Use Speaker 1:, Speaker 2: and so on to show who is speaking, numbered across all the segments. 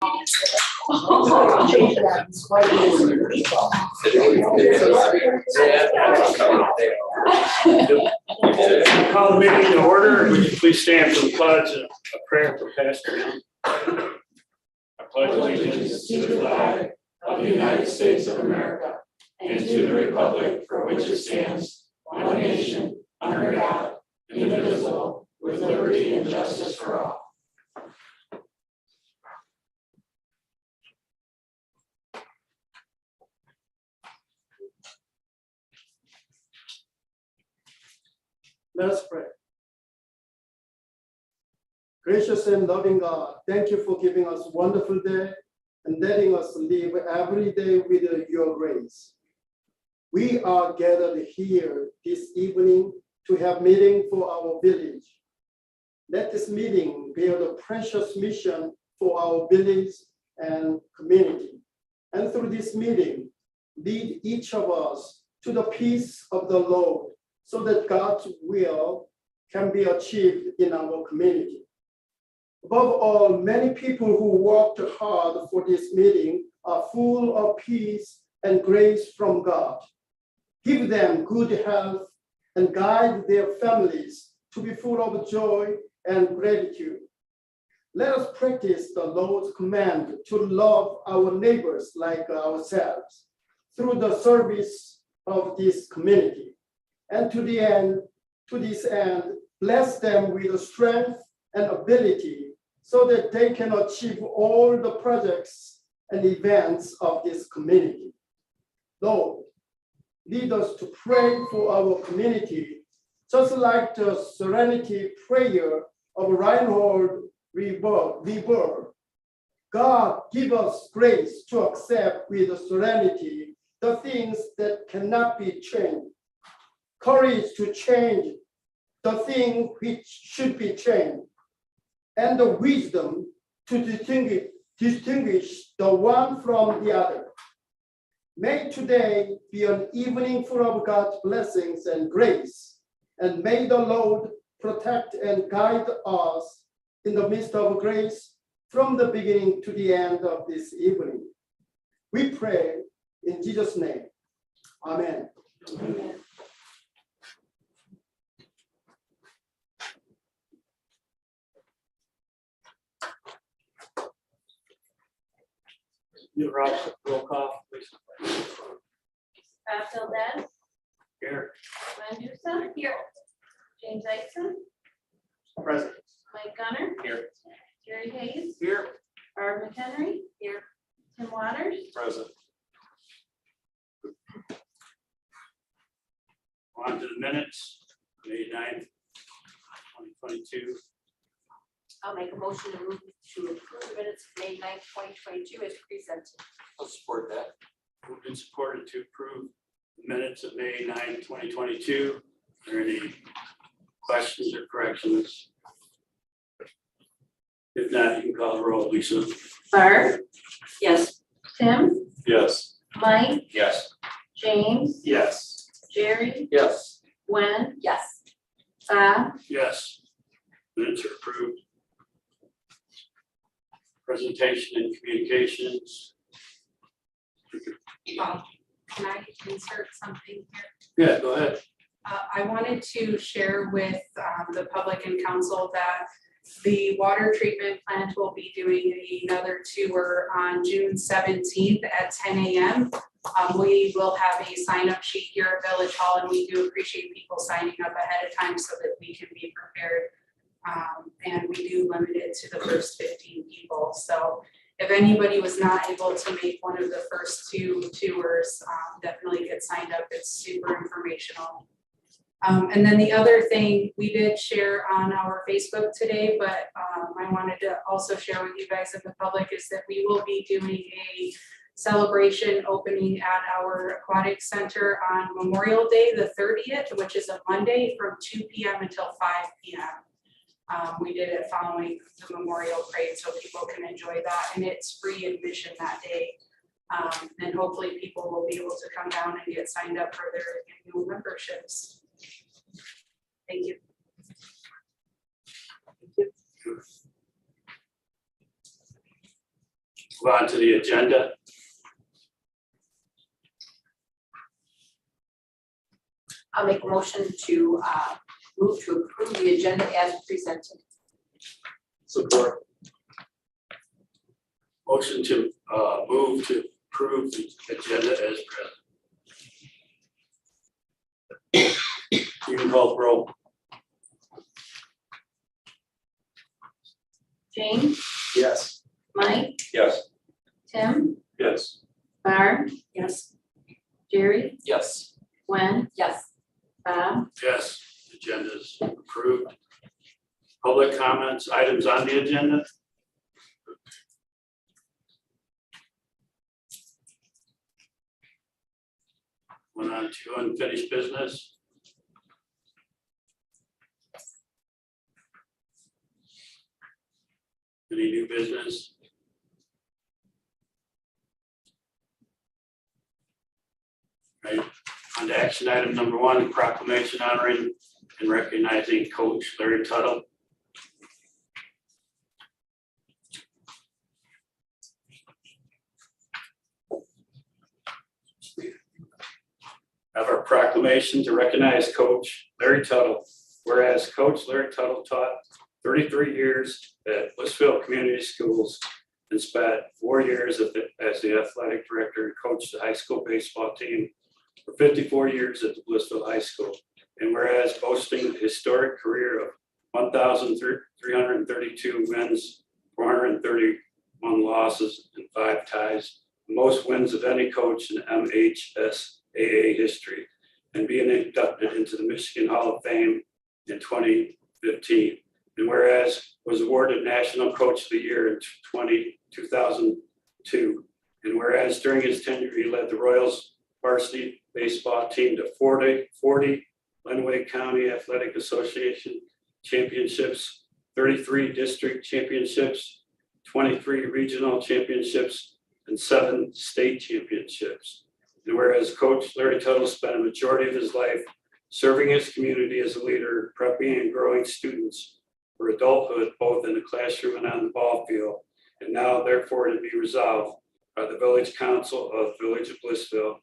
Speaker 1: Change that. It's quite easy.
Speaker 2: Call the meeting to order. Would you please stand for the pledge and a prayer for Pastor Young? I pledge allegiance
Speaker 3: to the flag of the United States of America and to the republic for which it stands, one nation, under God, indivisible, with liberty and justice for all.
Speaker 4: Let us pray. Gracious and loving God, thank you for giving us a wonderful day and letting us live every day with your grace. We are gathered here this evening to have meeting for our village. Let this meeting be the precious mission for our village and community. And through this meeting, lead each of us to the peace of the Lord, so that God's will can be achieved in our community. Above all, many people who worked hard for this meeting are full of peace and grace from God. Give them good health and guide their families to be full of joy and gratitude. Let us practice the Lord's command to love our neighbors like ourselves through the service of this community. And to this end, bless them with strength and ability so that they can achieve all the projects and events of this community. Lord, lead us to pray for our community, just like the serenity prayer of Reinhold Niebuhr. God, give us grace to accept with serenity the things that cannot be changed, courage to change the thing which should be changed, and the wisdom to distinguish the one from the other. May today be an evening full of God's blessings and grace, and may the Lord protect and guide us in the midst of grace from the beginning to the end of this evening. We pray in Jesus' name. Amen.
Speaker 3: Amen.
Speaker 2: You roll call, please.
Speaker 5: Valdez,
Speaker 2: Here.
Speaker 5: Medusa, here. James Dyson,
Speaker 2: Present.
Speaker 5: Mike Gunner,
Speaker 2: Here.
Speaker 5: Jerry Hayes,
Speaker 2: Here.
Speaker 5: Barb McHenry, here. Tim Waters,
Speaker 2: Present. On to the minutes, May 9th, 2022.
Speaker 1: I'll make a motion to move to approve the minutes of May 9th, 2022 as presented.
Speaker 3: I'll support that.
Speaker 2: Moved and supported to approve the minutes of May 9th, 2022. Are there any questions or corrections? If not, you can call the roll, Lisa.
Speaker 5: Barb,
Speaker 1: Yes.
Speaker 5: Tim,
Speaker 2: Yes.
Speaker 5: Mike,
Speaker 3: Yes.
Speaker 5: James,
Speaker 2: Yes.
Speaker 5: Jerry,
Speaker 3: Yes.
Speaker 5: Gwen,
Speaker 1: Yes.
Speaker 5: Bob,
Speaker 2: Yes. Minutes are approved. Presentation and communications.
Speaker 6: Can I insert something here?
Speaker 2: Yeah, go ahead.
Speaker 6: I wanted to share with the public and council that the water treatment plant will be doing another tour on June 17th at 10 a.m. We will have a sign-up sheet here at Village Hall, and we do appreciate people signing up ahead of time so that we can be prepared. And we do limit it to the first 15 people. So if anybody was not able to make one of the first two tours, definitely get signed up. It's super informational. And then the other thing we did share on our Facebook today, but I wanted to also share with you guys in the public is that we will be doing a celebration opening at our aquatic center on Memorial Day, the 30th, which is a Monday from 2 p.m. until 5 p.m. We did it following the Memorial Parade so people can enjoy that, and it's free admission that day. And hopefully people will be able to come down and get signed up for their annual memberships. Thank you.
Speaker 2: Move on to the agenda.
Speaker 1: I'll make a motion to move to approve the agenda as presented.
Speaker 3: Support.
Speaker 2: Motion to move to approve the agenda as present. You can call the roll.
Speaker 5: James,
Speaker 3: Yes.
Speaker 5: Mike,
Speaker 3: Yes.
Speaker 5: Tim,
Speaker 3: Yes.
Speaker 5: Barb,
Speaker 1: Yes.
Speaker 5: Jerry,
Speaker 3: Yes.
Speaker 5: Gwen,
Speaker 1: Yes.
Speaker 5: Bob,
Speaker 2: Yes, agenda is approved. Public comments, items on the agenda? Went on to unfinished business. Any new business? Right, on to action item number 1, proclamation honoring and recognizing Coach Larry Tuttle. Have our proclamation to recognize Coach Larry Tuttle. Whereas Coach Larry Tuttle taught 33 years at Blissfield Community Schools and spent 4 years as the athletic director and coached the high school baseball team for 54 years at the Blissfield High School. And whereas boasting a historic career of 1,332 wins, 431 losses, and 5 ties, the most wins of any coach in MHSAA history, and being inducted into the Michigan Hall of Fame in 2015. And whereas was awarded National Coach of the Year in 2002. And whereas during his tenure, he led the Royals varsity baseball team to 40 Lenawee County Athletic Association championships, 33 district championships, 23 regional championships, and 7 state championships. And whereas Coach Larry Tuttle spent a majority of his life serving his community as a leader, prepping and growing students for adulthood, both in the classroom and on the ball field, and now therefore to be resolved by the Village Council of Village of Blissfield,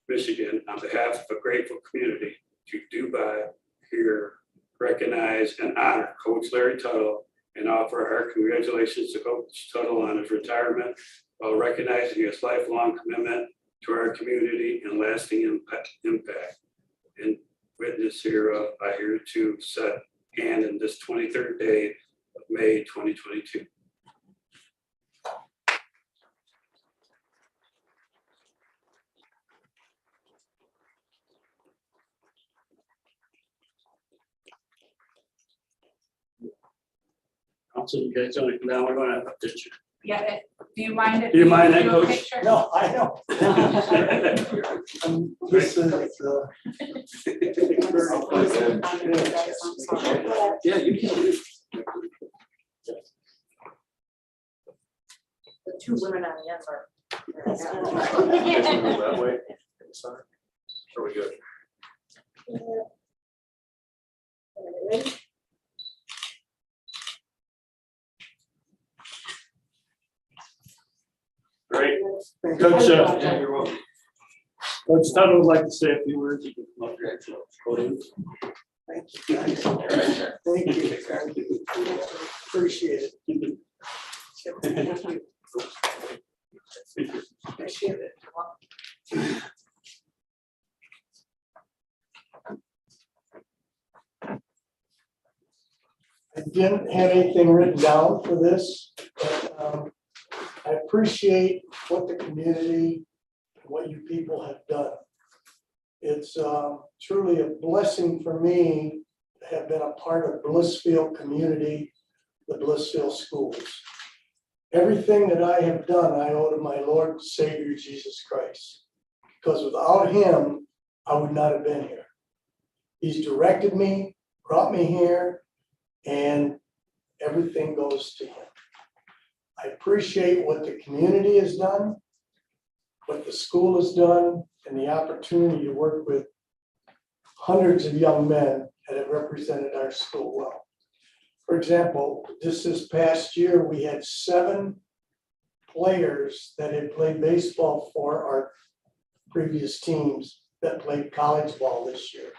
Speaker 2: Michigan, on behalf of a grateful community, to do by, here, recognize, and honor Coach Larry Tuttle and offer our congratulations to Coach Tuttle on his retirement while recognizing his lifelong commitment to our community and lasting impact. And witness hereof, I hereto set hand in this 23rd day of May 2022. Council, you guys don't come down, we're gonna update you.
Speaker 6: Yeah, do you mind if?
Speaker 2: Do you mind that,
Speaker 6: do a
Speaker 2: Coach?
Speaker 6: picture?
Speaker 4: No, I know. This is,
Speaker 2: Yeah, you can.
Speaker 1: The 2 women on the end are.
Speaker 3: That way. Sorry. Are we good?
Speaker 2: Great.
Speaker 4: Coach,
Speaker 2: Yeah, you're welcome. Coach Tuttle would like to say a few words. You can come up here. Podium.
Speaker 4: thank you, guys. Thank you. Appreciate it. Appreciate it. I didn't have anything written down for this, but I appreciate what the community, what you people have done. It's truly a blessing for me to have been a part of Blissfield community, the Blissfield schools. Everything that I have done, I owe to my Lord and Savior, Jesus Christ. Because without him, I would not have been here. He's directed me, brought me here, and everything goes to him. I appreciate what the community has done, what the school has done, and the opportunity to work with hundreds of young men that have represented our school well. For example, this past year, we had 7
Speaker 7: players that had played baseball for our previous teams that played college ball this year.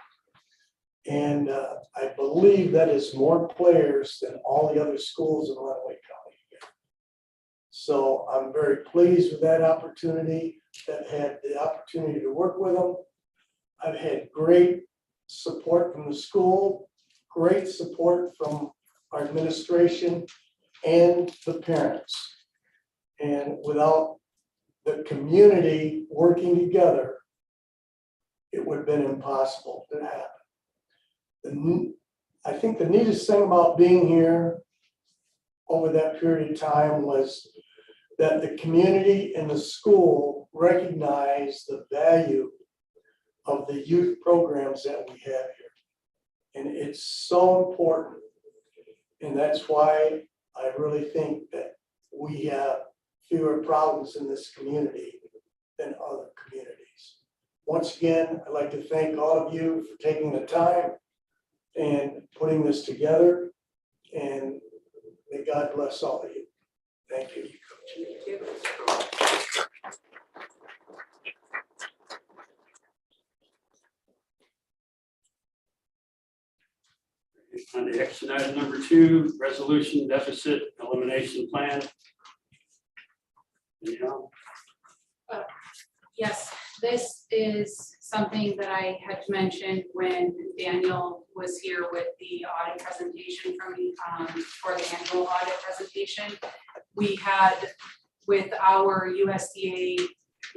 Speaker 7: And I believe that is more players than all the other schools in Lenawee County. So I'm very pleased with that opportunity, that had the opportunity to work with them. I've had great support from the school, great support from our administration and the parents. And without the community working together, it would have been impossible to happen. I think the neatest thing about being here over that period of time was that the community and the school recognized the value of the youth programs that we have here. And it's so important. And that's why I really think that we have fewer problems in this community than other communities. Once again, I'd like to thank all of you for taking the time and putting this together. And may God bless all of you. Thank you.
Speaker 2: On to action item number 2, resolution deficit elimination plan. Yeah.
Speaker 6: Yes, this is something that I had mentioned when Daniel was here with the audit presentation from for the annual audit presentation. We had, with our USDA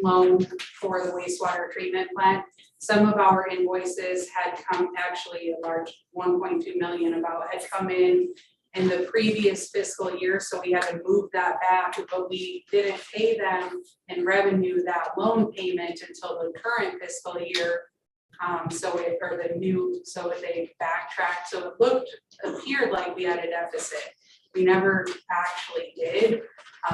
Speaker 6: loan for the wastewater treatment plant, some of our invoices had come, actually a large 1.2 million about had come in the previous fiscal year, so we had to move that back, but we didn't pay them in revenue that loan payment until the current fiscal year. So they backtracked, so it appeared like we had a deficit. We never actually did,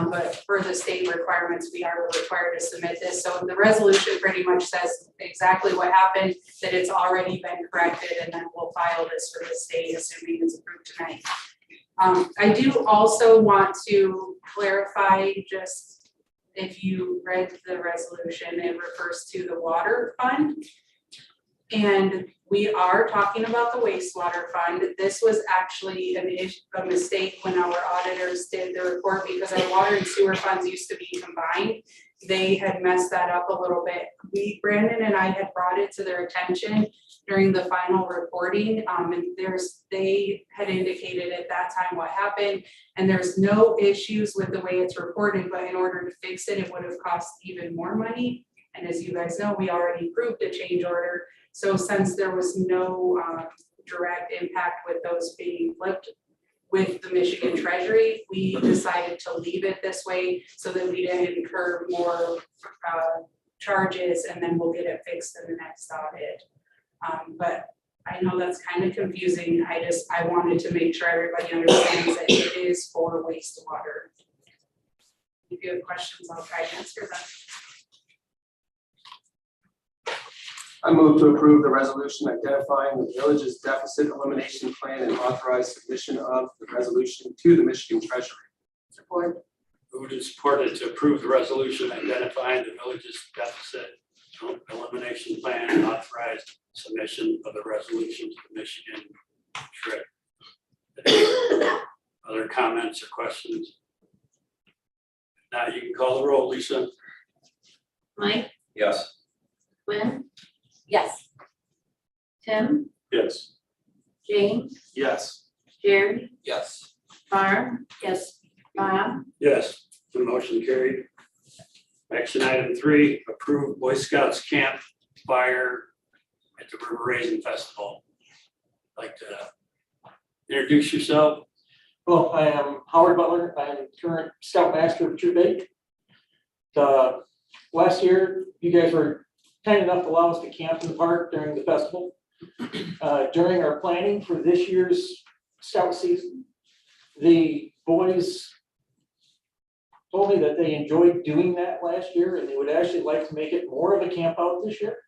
Speaker 6: but for the state requirements, we are required to submit this. So the resolution pretty much says exactly what happened, that it's already been corrected, and then we'll file this for the state, assuming it's approved tonight. I do also want to clarify, just if you read the resolution, it refers to the water fund. And we are talking about the wastewater fund. This was actually a mistake when our auditors did the report, because our water and sewer funds used to be combined. They had messed that up a little bit. Brandon and I had brought it to their attention during the final reporting, and they had indicated at that time what happened, and there's no issues with the way it's reported, but in order to fix it, it would have cost even more money. And as you guys know, we already approved a change order. So since there was no direct impact with those being flipped with the Michigan Treasury, we decided to leave it this way so that we didn't incur more charges, and then we'll get it fixed in the next audit. But I know that's kind of confusing. I wanted to make sure everybody understands that it is for wastewater. If you have questions, I'll try to answer them.
Speaker 3: I move to approve the resolution identifying the village's deficit elimination plan and authorize submission of the resolution to the Michigan Treasury.
Speaker 5: Support.
Speaker 2: Moved and supported to approve the resolution identifying the village's deficit elimination plan and authorize submission of the resolution to the Michigan Treasury. Other comments or questions? Now you can call the roll, Lisa.
Speaker 5: Mike,
Speaker 3: Yes.
Speaker 5: Quinn,
Speaker 1: Yes.
Speaker 5: Tim,
Speaker 2: Yes.
Speaker 5: Jane,
Speaker 3: Yes.
Speaker 5: Jerry,
Speaker 3: Yes.
Speaker 5: Barb,
Speaker 1: Yes.
Speaker 5: Bob,
Speaker 2: Yes, the motion carried. Action item 3, approve Boy Scouts camp fire at the River Raisin Festival. Like to introduce yourself.
Speaker 8: Well, I am Howard Butler. I am current Scoutmaster of Troop 8. Last year, you guys were kind enough to allow us to camp in the park during the festival. During our planning for this year's Scout season, the boys told me that they enjoyed doing that last year, and they would actually like to make it more of a camp out this year.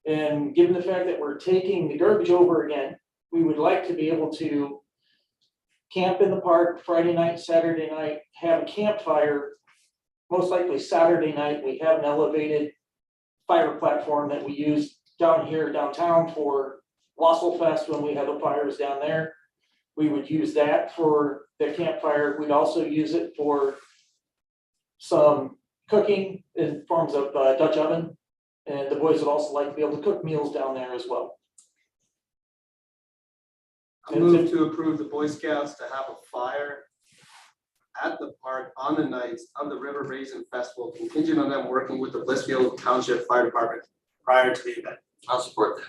Speaker 8: And given the fact that we're taking the garbage over again, we would like to be able to camp in the park Friday night, Saturday night, have a campfire most likely Saturday night, we have an elevated fire platform that we use down here downtown for Wassel Fest when we have the fires down there. We would use that for the campfire. We'd also use it for some cooking in forms of Dutch oven. And the boys would also like to be able to cook meals down there as well.
Speaker 4: I move to approve the Boy Scouts to have a fire at the park on the nights of the River Raisin Festival, contingent on them working with the Blissfield Township Fire Department prior to the event.
Speaker 3: I'll support that.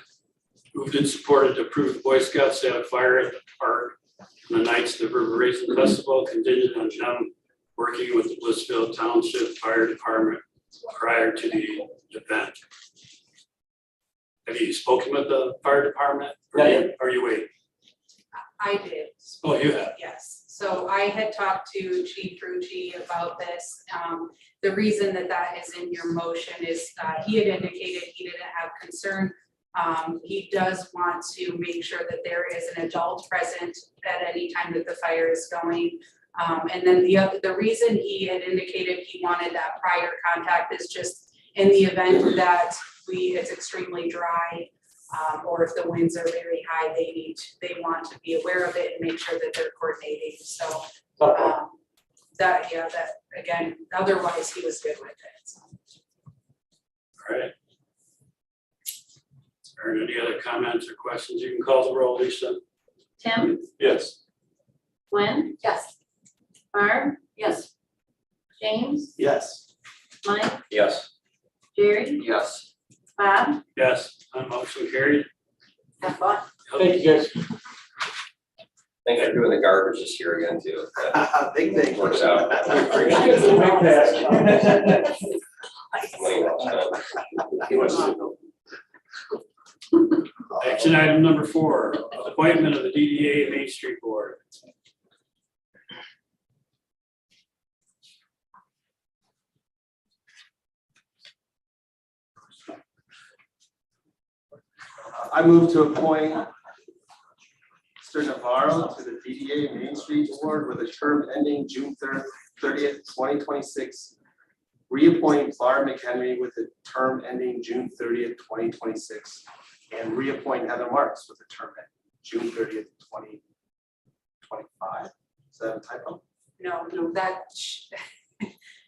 Speaker 2: Moved and supported to approve the Boy Scouts to have fire at the park on the nights of the River Raisin Festival, contingent on them working with the Blissfield Township Fire Department prior to the event. Have you spoken with the fire department? Or
Speaker 8: Not yet.
Speaker 2: are you waiting?
Speaker 6: I did.
Speaker 2: Oh, you have?
Speaker 6: Yes, so I had talked to Chief Rucci about this. The reason that that is in your motion is he had indicated he didn't have concern. He does want to make sure that there is an adult present at any time that the fire is going. And then the reason he had indicated he wanted that prior contact is just in the event that it's extremely dry, or if the winds are very high, they want to be aware of it and make sure that they're coordinating. So that again, otherwise he was good with it. So.
Speaker 2: All right. Are there any other comments or questions? You can call the roll, Lisa.
Speaker 5: Tim,
Speaker 2: Yes.
Speaker 5: Gwen,
Speaker 1: Yes.
Speaker 5: Barb,
Speaker 1: Yes.
Speaker 5: James,
Speaker 4: Yes.
Speaker 5: Mike,
Speaker 3: Yes.
Speaker 5: Jerry,
Speaker 3: Yes.
Speaker 5: Bob,
Speaker 2: Yes, motion carried.
Speaker 1: Have fun.
Speaker 8: Thank you, guys.
Speaker 3: Thanks for doing the garbage this year again too. That
Speaker 4: Big thing.
Speaker 3: works out. We appreciate
Speaker 8: Big
Speaker 3: it.
Speaker 8: pass.
Speaker 2: Action item number 4, appointment of the DDA Main Street Board.
Speaker 4: I move to appoint Mr. Navarro to the DDA Main Street Board with a term ending June 30th, 2026. Reappoint Barb McHenry with a term ending June 30th, 2026. And reappoint Heather Marks with a term ending June 30th, 2025. Is that a typo?
Speaker 6: No, that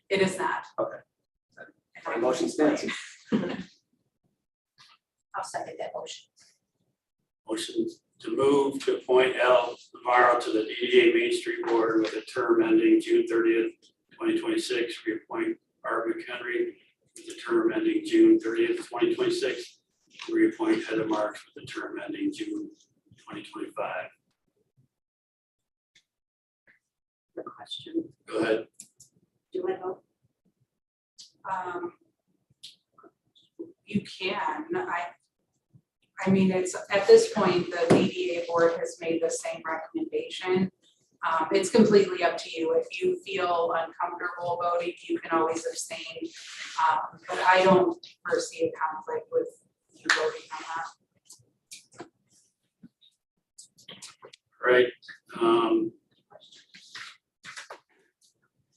Speaker 6: it is not.
Speaker 4: Okay. My motion stands.
Speaker 1: I'll second that motion.
Speaker 2: Motion to move to appoint Al Navarro to the DDA Main Street Board with a term ending June 30th, 2026. Reappoint Barb McHenry with a term ending June 30th, 2026. Reappoint Heather Marks with a term ending June 2025.
Speaker 1: The question,
Speaker 2: Go ahead.
Speaker 1: do I vote?
Speaker 6: You can, I mean, it's, at this point, the DDA board has made the same recommendation. It's completely up to you. If you feel uncomfortable voting, you can always abstain. But I don't foresee a conflict with you voting on that.
Speaker 2: Right.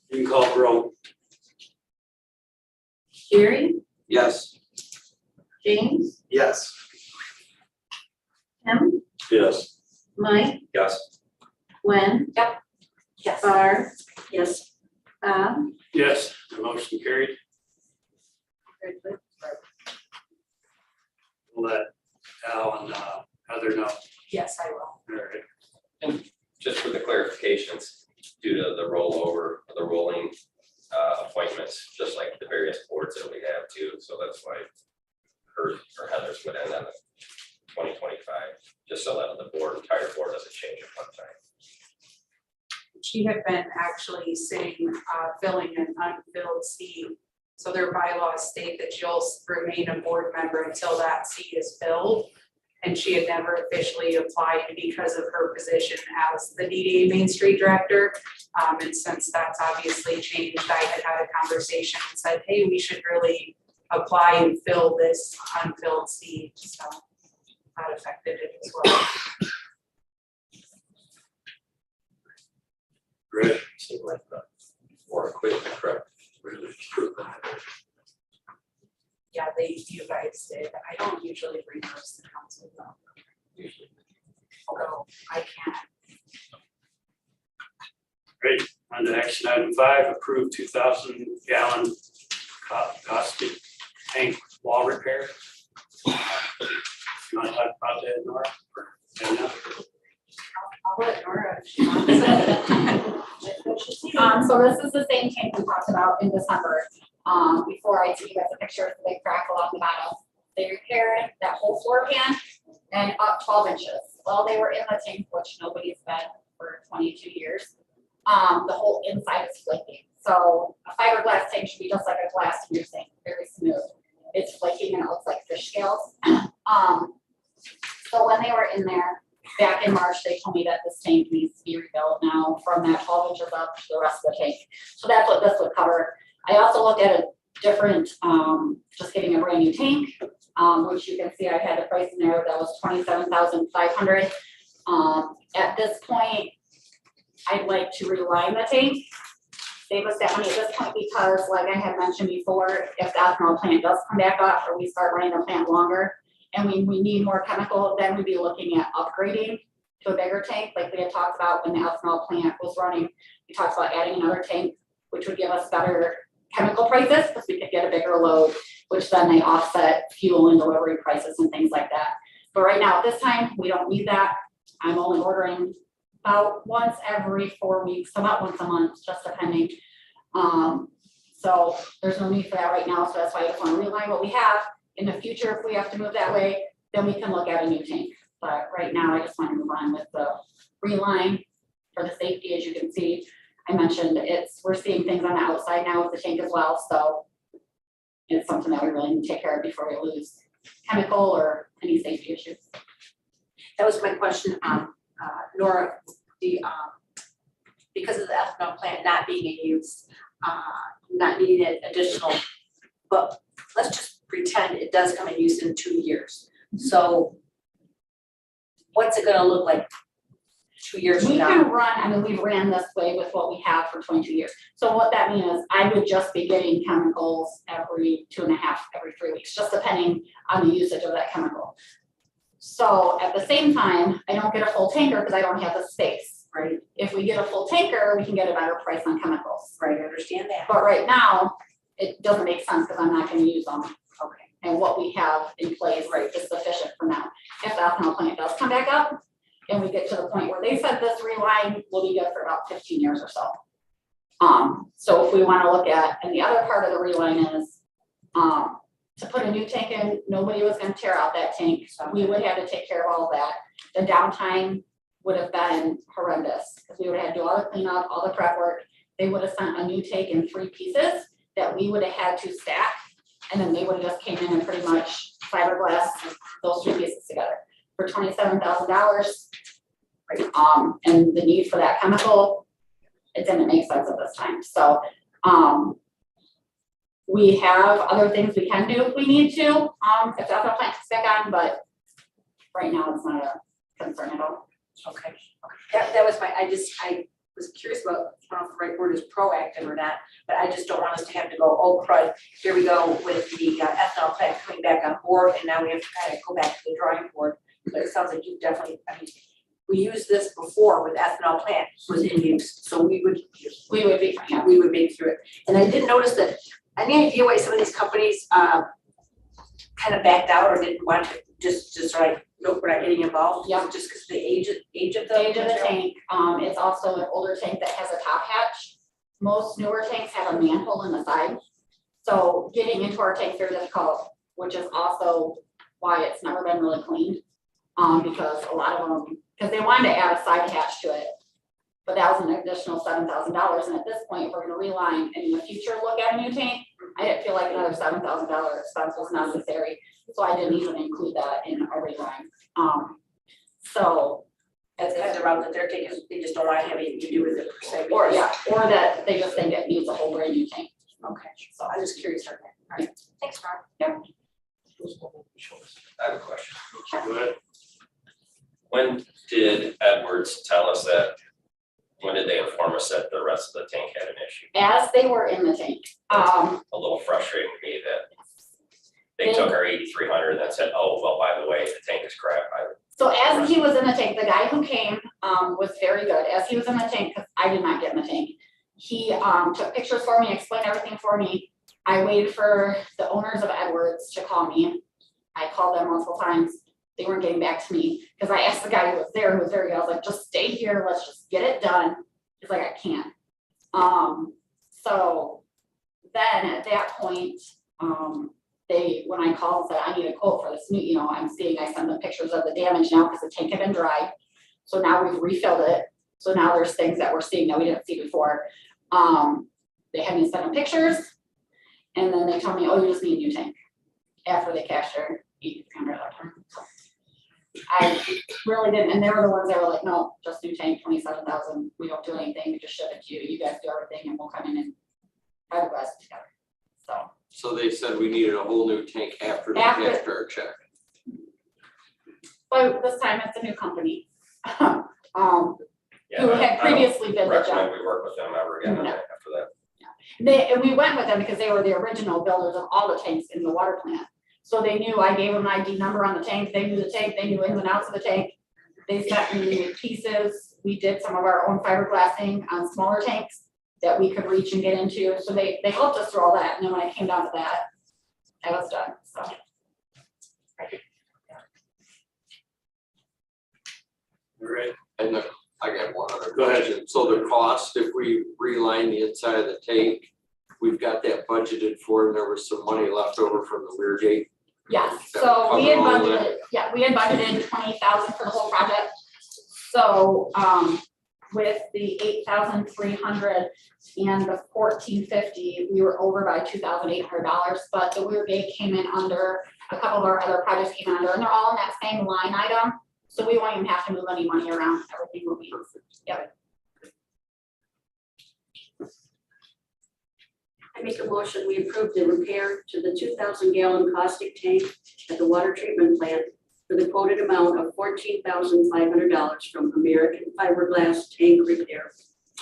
Speaker 2: You can call the roll.
Speaker 5: Jerry,
Speaker 3: Yes.
Speaker 5: James,
Speaker 4: Yes.
Speaker 5: Tim,
Speaker 2: Yes.
Speaker 5: Mike,
Speaker 3: Yes.
Speaker 5: Gwen,
Speaker 1: Yes.
Speaker 5: Barb,
Speaker 1: Yes.
Speaker 5: Bob,
Speaker 2: Yes, the motion carried. We'll let Al and Heather know.
Speaker 6: Yes, I will.
Speaker 2: All right.
Speaker 3: And just for the clarifications, due to the rollover, the rolling appointments, just like the various boards that we have too, so that's why hers or Heather's would end on 2025, just so that the entire board doesn't change at one time.
Speaker 6: She had been actually sitting, filling an unfilled seat. So their bylaws state that you'll remain a board member until that seat is filled. And she had never officially applied because of her position as the DDA Main Street Director. And since that's obviously changed, I had a conversation and said, hey, we should really apply and fill this unfilled seat. So that affected it as well.
Speaker 2: Great.
Speaker 3: Or quick, correct?
Speaker 6: Yeah, you guys did. I don't usually bring those to council though. Although I can.
Speaker 2: Great. On to action item 5, approve 2,000 gallon caustic tank wall repair. You want to talk about that, Nora? Or Dana?
Speaker 6: I'll let Nora if she wants.
Speaker 1: So this is the same tank we talked about in December. Before I took you guys a picture of the big crack along the bottom. They repaired that whole floor pan and up 12 inches. Well, they were in the tank, which nobody's been for 22 years. The whole inside is flaking. So a fiberglass tank should be just like a glass in your sink, very smooth. It's flaking and it looks like fish scales. So when they were in there back in March, they told me that this tank needs to be rebuilt now from that 12 inches up to the rest of the tank. So that's what this would cover. I also looked at a different, just getting a brand new tank, which you can see I had the price in there that was $27,500. At this point, I'd like to reline the tank, save us that money at this point because, like I had mentioned before, if the ethanol plant does come back up or we start running the plant longer and we need more chemical, then we'd be looking at upgrading to a bigger tank, like we had talked about when the ethanol plant was running. We talked about adding another tank, which would give us better chemical prices because we could get a bigger load, which then they offset fuel and delivery prices and things like that. But right now at this time, we don't need that. I'm only ordering about once every 4 weeks, so about once a month, just depending. So there's no need for that right now. So that's why I just want to realign what we have. In the future, if we have to move that way, then we can look at a new tank. But right now, I just want to move on with the reline for the safety. As you can see, I mentioned we're seeing things on the outside now with the tank as well. So it's something that we really need to take care of before we lose chemical or any safety issues.
Speaker 9: That was my question, Nora, because of the ethanol plant not being in use, not needing an additional, but let's just pretend it does come in use in 2 years. So what's it gonna look like 2 years from
Speaker 1: We
Speaker 9: now?
Speaker 1: can run, I mean, we've ran this way with what we have for 22 years. So what that means is I would just be getting chemicals every 2.5, every 3 weeks, just depending on the usage of that chemical. So at the same time, I don't get a full tanker because I don't have the space.
Speaker 9: Right,
Speaker 1: If we get a full tanker, we can get a better price on chemicals.
Speaker 9: right, I understand that.
Speaker 1: But right now, it doesn't make sense because I'm not gonna use them.
Speaker 9: Okay,
Speaker 1: And what we have in place is sufficient for now. If the ethanol plant does come back up and we get to the point where they said this reline will be good for about 15 years or so. So if we want to look at, and the other part of the reline is to put a new tank in, nobody was going to tear out that tank. So we would have to take care of all of that. The downtime would have been horrendous because we would have had to do all the cleanup, all the prep work. They would have sent a new tank in 3 pieces that we would have had to stack. And then they would have just came in and pretty much fiberglass those 3 pieces together for $27,000. And the need for that chemical, it didn't make sense at this time. So we have other things we can do if we need to, if the ethanol plant is back on, but right now it's not a concern at all.
Speaker 9: okay. That was I was curious about, I don't know if the right word is proactive or not, but I just don't want us to have to go, oh crud, here we go with the ethanol plant coming back on board, and now we have to kind of go back to the drawing board. But it sounds like you've definitely, I mean, we used this before with ethanol plant was in use, so we would be, yeah, we would make through it. And I did notice that, any idea why some of these companies kind of backed out or didn't want to just like, nope, we're not getting involved?
Speaker 1: Yeah.
Speaker 9: Just because the age of the
Speaker 1: Age of the tank, it's also an older tank that has a top hatch. Most newer tanks have a manhole in the side. So getting into our tank is very difficult, which is also why it's never been really cleaned. Because a lot of them, because they wanted to add a side hatch to it, but that was an additional $7,000. And at this point, we're gonna reline and in the future, look at a new tank. I didn't feel like another $7,000 expense was necessary. So I didn't even include that in our reline. So
Speaker 9: That's kind of the route that they're taking, they just don't want to have anything to do with it per se.
Speaker 1: or that they just think it needs a whole brand new tank.
Speaker 9: Okay, so I'm just curious on that. All right, thanks, Mark.
Speaker 3: I have a question.
Speaker 2: Go ahead.
Speaker 3: When did Edwards tell us that When did they inform us that the rest of the tank had an issue?
Speaker 1: As they were in the tank.
Speaker 3: A little frustrating to me that they took our 8,300 and then said, oh, well, by the way, the tank is crap.
Speaker 1: So as he was in the tank, the guy who came was very good. As he was in the tank, because I did not get in the tank, he took pictures for me, explained everything for me. I waited for the owners of Edwards to call me. I called them multiple times. They weren't getting back to me because I asked the guy who was there, who was very good. I was like, just stay here. Let's just get it done. He's like, I can't. So then at that point, when I called and said, I need a quote for this new, you know, I send them pictures of the damage now because the tank had been dried. So now we've refilled it. So now there's things that we're seeing that we didn't see before. They had me send them pictures. And then they told me, oh, you just need a new tank after they cashed their $8,300. I really didn't, and they were the ones that were like, no, just new tank, 27,000. We don't do anything. We just ship it to you. You guys do everything, and we'll come in and have the rest together.
Speaker 10: So they said we needed a whole new tank after they
Speaker 1: After-
Speaker 10: cashed our check.
Speaker 1: But this time it's a new company.
Speaker 3: Yeah,
Speaker 1: Who had
Speaker 3: I don't
Speaker 1: previously been the job.
Speaker 3: recommend we work with them ever again
Speaker 1: No.
Speaker 3: after that.
Speaker 1: And we went with them because they were the original builders of all the tanks in the water plant. So they knew, I gave them an ID number on the tank, they knew the tank, they knew ins and outs of the tank. They sent me pieces, we did some of our own fiberglassing on smaller tanks that we could reach and get into, so they helped us through all that, and then when I came down to that, I was done, so.
Speaker 2: All right,
Speaker 10: And I got one other
Speaker 2: Go ahead.
Speaker 10: question. So the cost, if we reline the inside of the tank, we've got that budgeted for, and there was some money left over from the rear gate.
Speaker 1: Yes,
Speaker 10: That
Speaker 1: so
Speaker 10: would
Speaker 1: we had
Speaker 10: cover all
Speaker 1: budgeted, we had budgeted 20,000 for the whole project. So, with the 8,300 and the 1,450, we were over by $2,800, but the rear gate came in under, a couple of our other projects came in under, and they're all in that same line item. So we won't even have to move any money around, everything will be, yep.
Speaker 11: I make a motion, we approve the repair to the 2,000-gallon caustic tank at the water treatment plant for the quoted amount of $14,500 from American Fiberglass Tank Repair.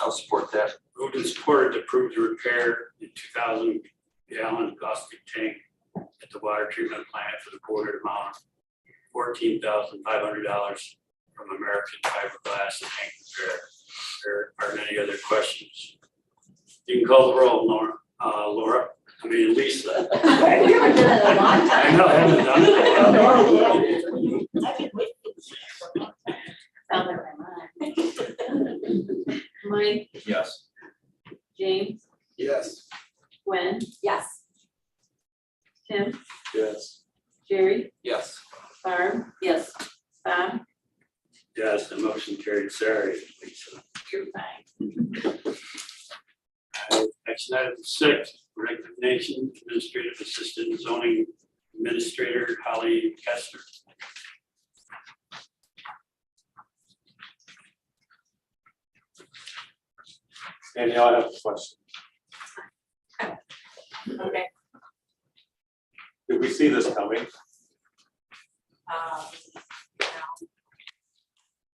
Speaker 10: I'll support that.
Speaker 2: moved and supported to approve the repair the 2,000-gallon caustic tank at the water treatment plant for the quoted amount of $14,500 from American Fiberglass Tank Repair. There aren't any other questions. You can call the roll, Laura. Lisa.
Speaker 5: We haven't done it in a long time.
Speaker 2: I know, I haven't done it.
Speaker 5: I've been waiting. Found it in my mind. Mike,
Speaker 3: Yes.
Speaker 5: James,
Speaker 10: Yes.
Speaker 5: Gwen,
Speaker 1: Yes.
Speaker 5: Tim,
Speaker 10: Yes.
Speaker 5: Jerry,
Speaker 10: Yes.
Speaker 5: Barb,
Speaker 11: Yes,
Speaker 5: Bob,
Speaker 2: Yes, the motion carried. Sorry, Lisa.
Speaker 5: you're fine.
Speaker 2: Action item 6, resignation, administrative assistant zoning administrator Holly Kester.
Speaker 12: Danielle, I have a question.
Speaker 6: Okay.
Speaker 12: Did we see this coming?
Speaker 6: No. I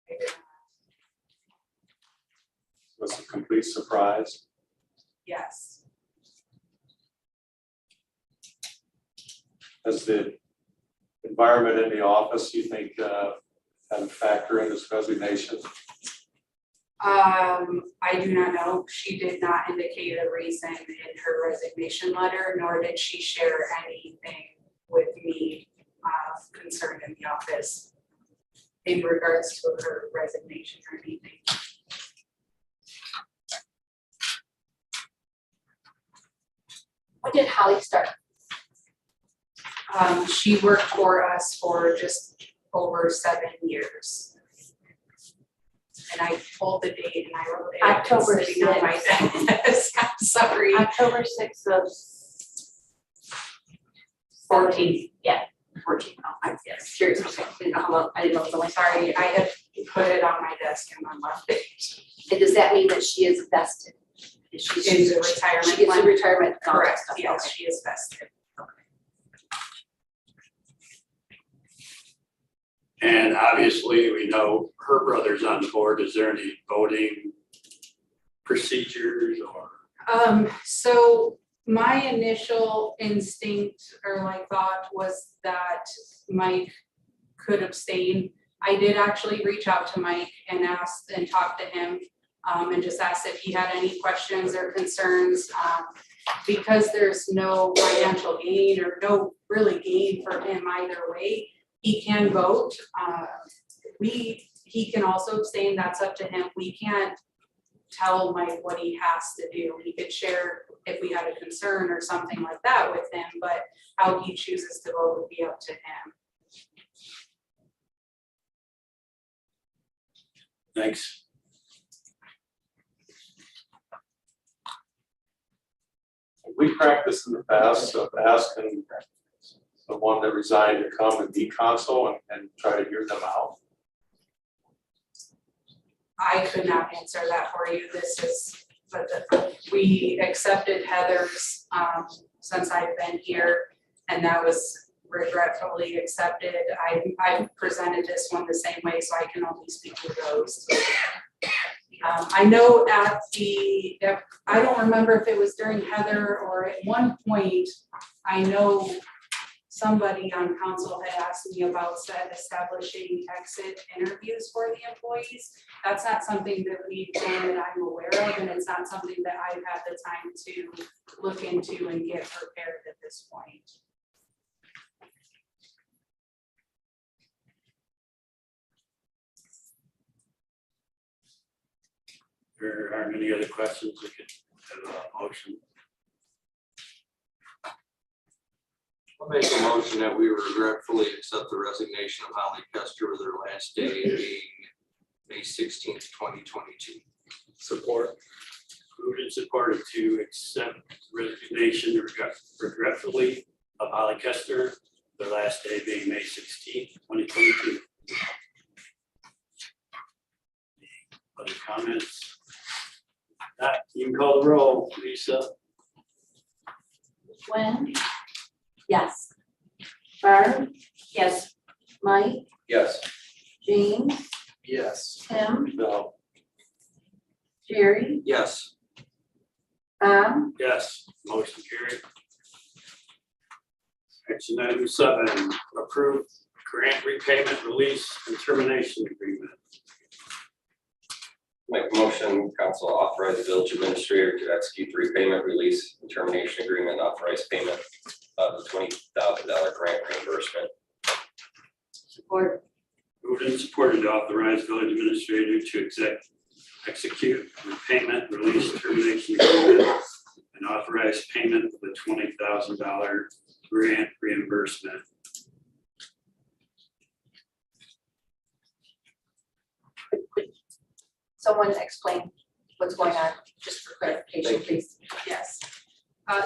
Speaker 6: did not.
Speaker 12: Was it a complete surprise?
Speaker 6: Yes.
Speaker 12: Has the environment in the office, you think, had a factor in this resignation?
Speaker 6: I do not know. She did not indicate a reason in her resignation letter, nor did she share anything with me concerned in the office in regards to her resignation or anything.
Speaker 1: When did Holly start?
Speaker 6: She worked for us for just over 7 years. And I pulled the date and I wrote it.
Speaker 5: October
Speaker 6: sitting on my
Speaker 5: 6th.
Speaker 6: desk. I'm sorry.
Speaker 5: October 6th of
Speaker 6: 14.
Speaker 5: Yeah.
Speaker 6: 14. Oh, I'm curious. I didn't know it was only, sorry, I had put it on my desk and then left it.
Speaker 9: And does that mean that she is vested? Is she-
Speaker 6: Is a retirement
Speaker 9: She gets a
Speaker 6: plan?
Speaker 9: retirement. and all that
Speaker 6: Correct,
Speaker 9: stuff.
Speaker 6: yes,
Speaker 9: Okay.
Speaker 6: she is vested.
Speaker 2: And obviously, we know her brother's on the board. Is there any voting procedures or?
Speaker 6: So my initial instinct or like thought was that Mike could abstain. I did actually reach out to Mike and asked and talked to him, and just asked if he had any questions or concerns. Because there's no financial gain or no really gain for him either way, he can vote. He can also abstain, that's up to him. We can't tell Mike what he has to do. He could share if we had a concern or something like that with him, but how he chooses to vote would be up to him.
Speaker 2: Thanks.
Speaker 12: We practiced in the past of asking the one that resigned to come and be counsel and try to hear them out.
Speaker 6: I could not answer that for you. This is, we accepted Heather's since I've been here, and that was regretfully accepted. I presented this one the same way, so I can only speak to those. I know at the, I don't remember if it was during Heather or at one point, I know somebody on council had asked me about establishing exit interviews for the employees. That's not something that we've done that I'm aware of, and it's not something that I've had the time to look into and get prepared at this point.
Speaker 2: There aren't any other questions. We could have a motion.
Speaker 10: I'll make a motion that we regretfully accept the resignation of Holly Kester with her last day being May 16th, 2022.
Speaker 2: Support. Moved and supported to accept resignation regretfully of Holly Kester, the last day being May 16th, 2022. Other comments? You can call the roll, Lisa.
Speaker 5: Gwen,
Speaker 9: Yes.
Speaker 5: Barb,
Speaker 9: Yes.
Speaker 5: Mike,
Speaker 12: Yes.
Speaker 5: James,
Speaker 12: Yes.
Speaker 5: Tim,
Speaker 12: No.
Speaker 5: Jerry,
Speaker 10: Yes.
Speaker 5: Bob,
Speaker 2: Yes, motion carried. Action item 7, approve grant repayment release and termination agreement.
Speaker 13: Make a motion, council authorize the village administrator to execute the repayment, release, and termination agreement, authorize payment of the $20,000 grant reimbursement.
Speaker 5: support,
Speaker 2: Moved and supported to authorize village administrator to execute repayment, release, termination agreement, and authorize payment of the $20,000 grant reimbursement.
Speaker 9: Someone explain what's going on, just for clarification, please.
Speaker 6: Yes.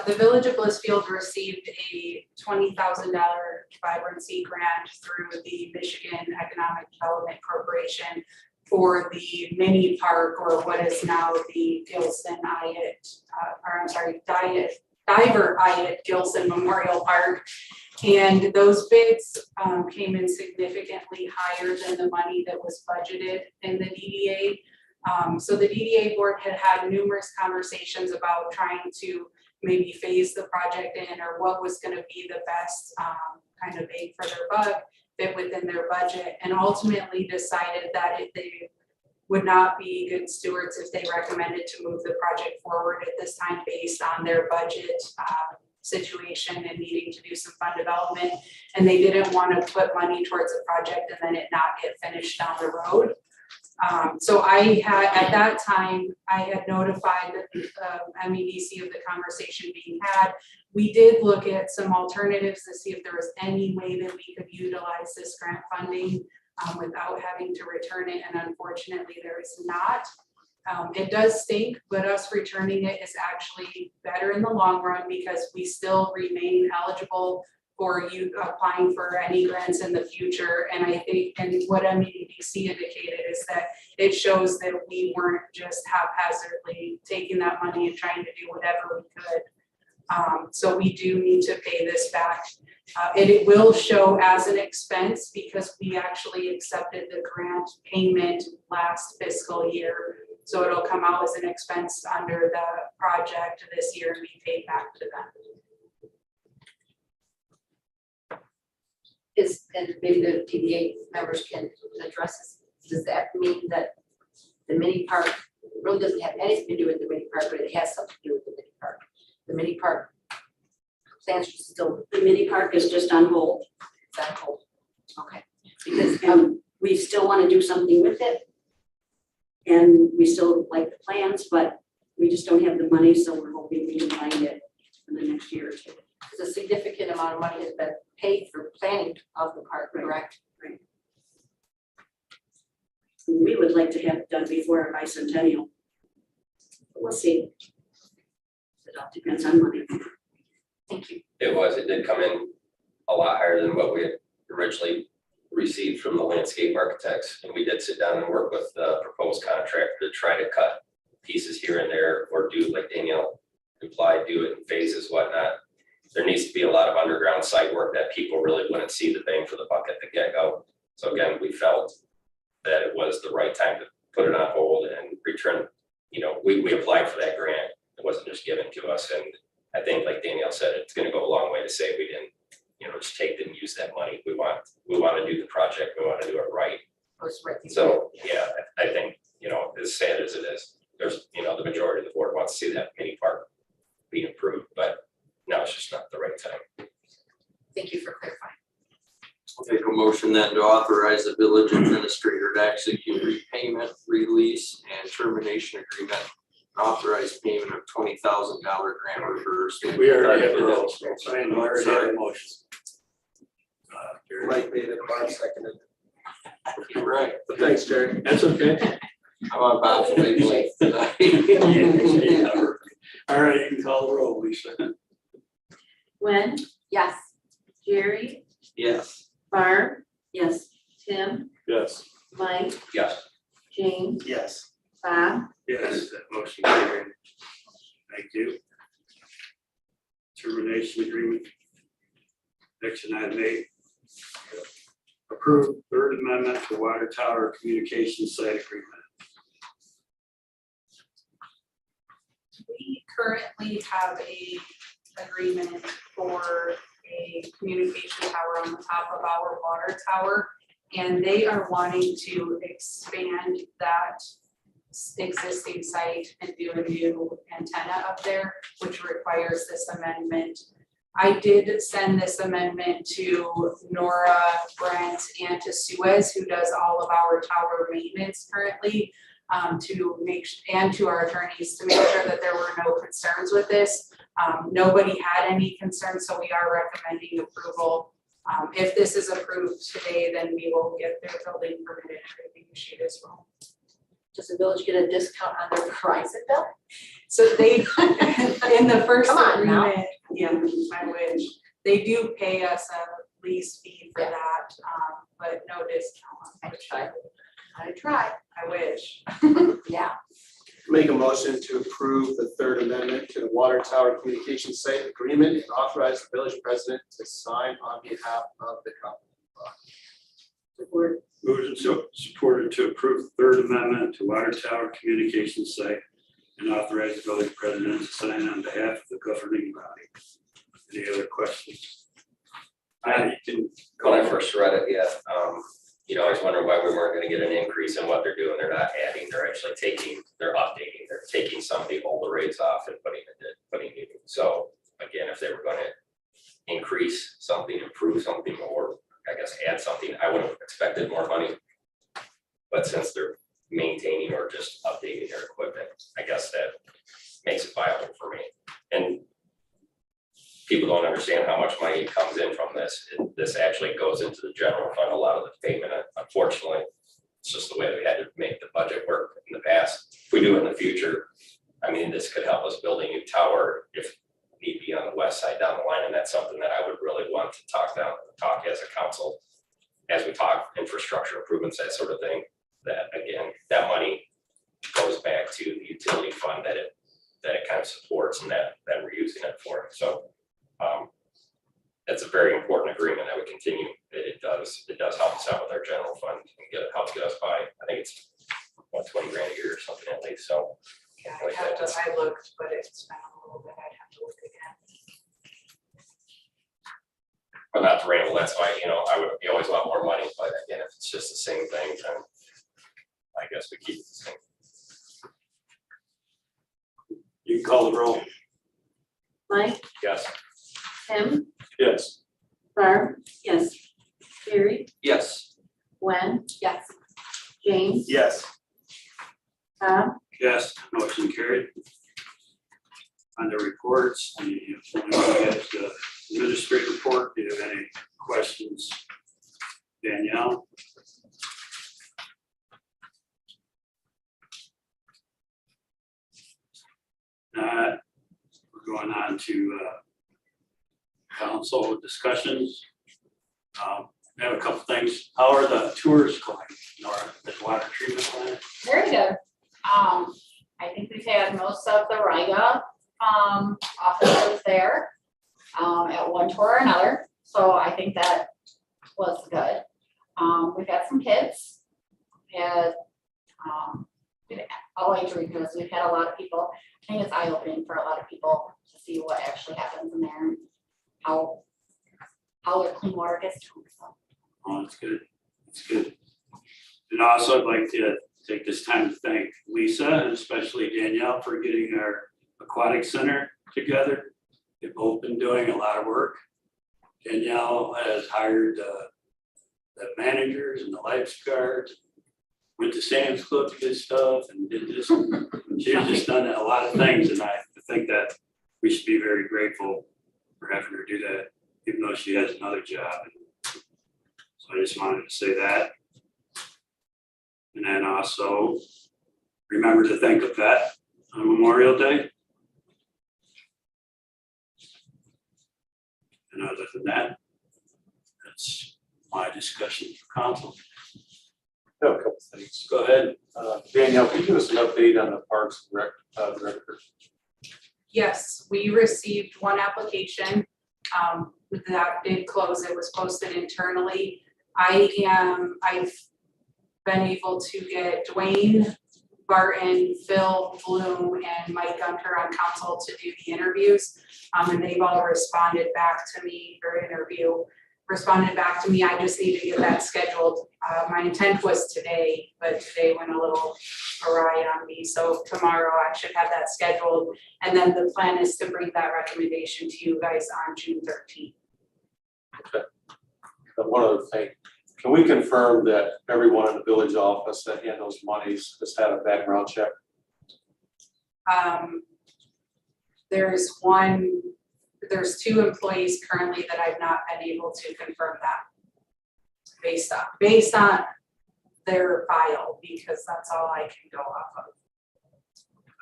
Speaker 6: The Village of Blissfield received a $20,000 vibrancy grant through the Michigan Economic Development Corporation for the mini park, or what is now the Gilson Diver Hyatt Gilson Memorial Park. And those bids came in significantly higher than the money that was budgeted in the DDA. So the DDA board had numerous conversations about trying to maybe phase the project in, or what was going to be the best kind of bang for their buck, fit within their budget, and ultimately decided that they would not be good stewards if they recommended to move the project forward at this time based on their budget situation and needing to do some fund development. And they didn't want to put money towards a project and then it not get finished down the road. So I had, at that time, I had notified the MEDC of the conversation being had. We did look at some alternatives to see if there was any way that we could utilize this grant funding without having to return it, and unfortunately there is not. It does stink, but us returning it is actually better in the long run because we still remain eligible for you applying for any grants in the future. And I think, and what MEDC indicated is that it shows that we weren't just haphazardly taking that money and trying to do whatever we could. So we do need to pay this back. It will show as an expense because we actually accepted the grant payment last fiscal year. So it'll come out as an expense under the project this year and be paid back to them.
Speaker 9: And maybe the TDA members can address this, does that mean that the mini park really doesn't have anything to do with the mini park, but it has something to do with the mini park? The mini park plans are still,
Speaker 11: The mini park is just on hold.
Speaker 9: it's on hold. Okay.
Speaker 11: Because we still want to do something with it. And we still like the plans, but we just don't have the money, so we're hoping we can find it in the next year or two.
Speaker 9: Because a significant amount of money has been paid for planning of the park, correct?
Speaker 11: We would like to have it done before our bicentennial. But we'll see. It all depends on money.
Speaker 9: Thank you.
Speaker 13: It did come in a lot higher than what we had originally received from the landscape architects. And we did sit down and work with the proposed contractor to try to cut pieces here and there, or do, like Danielle implied, do it in phases, whatnot. There needs to be a lot of underground site work that people really wouldn't see the bang for the buck at the get-go. So again, we felt that it was the right time to put it on hold and return. We applied for that grant. It wasn't just given to us. And I think, like Danielle said, it's going to go a long way to say we didn't, just take it and use that money. We want to do the project. We want to do it right. So yeah, I think, as sad as it is, there's, the majority of the board wants to see that mini park be improved, but now it's just not the right time.
Speaker 9: Thank you for clarifying.
Speaker 10: I'll make a motion then to authorize the village administrator to execute repayment, release, and termination agreement. Authorize payment of $20,000 grant reimbursement.
Speaker 2: We already have a motion. I already have a motion.
Speaker 3: Mike made it, Bob seconded.
Speaker 10: You're right.
Speaker 3: Thanks, Jerry.
Speaker 2: That's okay.
Speaker 10: How about Bob's wavelength tonight?
Speaker 2: All right, you can call the roll, Lisa.
Speaker 5: Gwen,
Speaker 9: Yes.
Speaker 5: Jerry,
Speaker 10: Yes.
Speaker 5: Barb,
Speaker 11: Yes.
Speaker 5: Tim,
Speaker 2: Yes.
Speaker 5: Mike,
Speaker 13: Yes.
Speaker 5: James,
Speaker 3: Yes.
Speaker 5: Bob,
Speaker 2: Yes, that motion carried. Thank you. Termination agreement. Action item 8. Approve third amendment to water tower communication site agreement.
Speaker 6: We currently have a agreement for a communication tower on the top of our water tower. And they are wanting to expand that existing site and do a new antenna up there, which requires this amendment. I did send this amendment to Nora, Brent, and to Suez, who does all of our tower maintenance currently, and to our attorneys to make sure that there were no concerns with this. Nobody had any concerns, so we are recommending approval. If this is approved today, then we will get their building permit and everything issued as well.
Speaker 9: Does the village get a discount on their Verizon bill?
Speaker 6: So they, in the first
Speaker 9: Come on now.
Speaker 6: agreement, yeah, I wish, they do pay us a lease fee for
Speaker 9: Yeah.
Speaker 6: that, but no discount.
Speaker 9: I tried.
Speaker 6: I wish.
Speaker 9: Yeah.
Speaker 3: Make a motion to approve the third amendment to the water tower communication site agreement and authorize the village president to sign on behalf of the company.
Speaker 11: Support.
Speaker 2: Moved and supported to approve the third amendment to water tower communication site and authorize the village president to sign on behalf of the governing body. Any other questions? You can
Speaker 13: When I first read it, I was wondering why we weren't gonna get an increase in what they're doing. They're not adding, they're actually they're updating, they're taking some of the older rates off and putting new. So again, if they were gonna increase something, improve something, or I guess add something, I would have expected more money. But since they're maintaining or just updating their equipment, I guess that makes it viable for me. And people don't understand how much money comes in from this. This actually goes into the general fund, a lot of the payment. Unfortunately, it's just the way we had to make the budget work in the past. If we do it in the future, this could help us build a new tower if need be on the west side down the line. And that's something that I would really want to talk as a council, as we talk infrastructure improvements, that sort of thing. That again, that money goes back to the utility fund that it kind of supports and that we're using it for. So that's a very important agreement that we continue. It does help us out with our general fund and help get us by. I think it's what, 20 grand a year or something at least, so.
Speaker 6: Yeah, I looked, but it's been a little bit, I'd have to look again.
Speaker 13: But not to ramble, that's why, you always want more money, but again, if it's just the same thing, then I guess we keep it the same.
Speaker 2: You can call the roll.
Speaker 11: Mike,
Speaker 13: Yes.
Speaker 11: Tim,
Speaker 12: Yes.
Speaker 11: Barb, yes. Carrie,
Speaker 10: Yes.
Speaker 11: Gwen,
Speaker 1: Yes.
Speaker 11: James,
Speaker 12: Yes.
Speaker 11: Tom,
Speaker 2: Yes, motion carried. On the reports, the administrative report, do you have any questions? Danielle? We're going on to council discussions. I have a couple things. How are the tours going, Nora, the water treatment plant?
Speaker 1: Very good. I think we've had most of the RIGA officers there at one tour or another. So I think that was good. We've had some kids. We had all age groups. We've had a lot of people. I think it's eye-opening for a lot of people to see what actually happens in there and how their clean water gets to them. So.
Speaker 2: Oh, that's good. That's good. And also I'd like to take this time to thank Lisa and especially Danielle for getting our aquatic center together. They've both been doing a lot of work. Danielle has hired the managers and the lifeguards, went to Sam's Club to get stuff and did this. She's just done a lot of things, and I think that we should be very grateful for having her do that, even though she has another job. So I just wanted to say that. And then also remember to thank a vet on Memorial Day. And other than that, that's my discussion for council.
Speaker 12: I have a couple things.
Speaker 2: Go ahead.
Speaker 12: Danielle, can you give us an update on the Parks and Rec director?
Speaker 6: Yes, we received one application that did close. It was posted internally. I've been able to get Dwayne Barton, Phil Bloom, and Mike Gunter on council to do the interviews. And they've all responded back to me responded back to me. I just need to get that scheduled. My intent was today, but today went a little awry on me. So tomorrow I should have that scheduled. And then the plan is to bring that recommendation to you guys on June 13th.
Speaker 12: Okay. And one other thing, can we confirm that everyone in the village office that handles monies has had a background check?
Speaker 6: There's two employees currently that I've not been able to confirm that based on their file, because that's all I can go off of.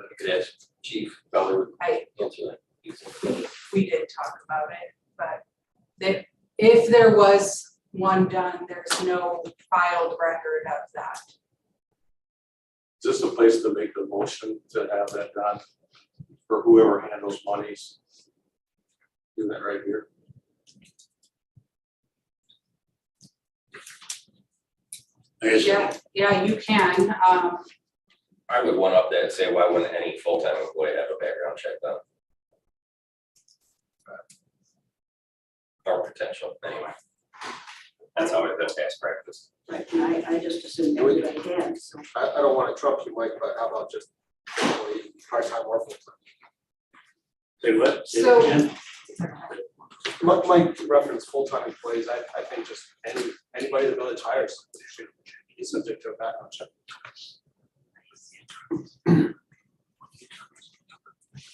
Speaker 13: I could ask Chief Beller to answer that.
Speaker 6: We did talk about it, but if there was one done, there's no filed record of that.
Speaker 12: Is this a place to make a motion to have that done for whoever handles monies? Do that right here.
Speaker 6: Yeah, you can.
Speaker 13: I would one up that and say, why wouldn't any full-time employee have a background check done? Or potential, anyway. That's always been past practice.
Speaker 11: right, and I just assumed everybody had, so.
Speaker 14: I don't want to trump you, Mike, but how about just part-time or full-time?
Speaker 2: Say what? Say it
Speaker 6: So-
Speaker 2: again?
Speaker 14: Mike referenced full-time employees. I think just anybody the village hires should be subject to a background check.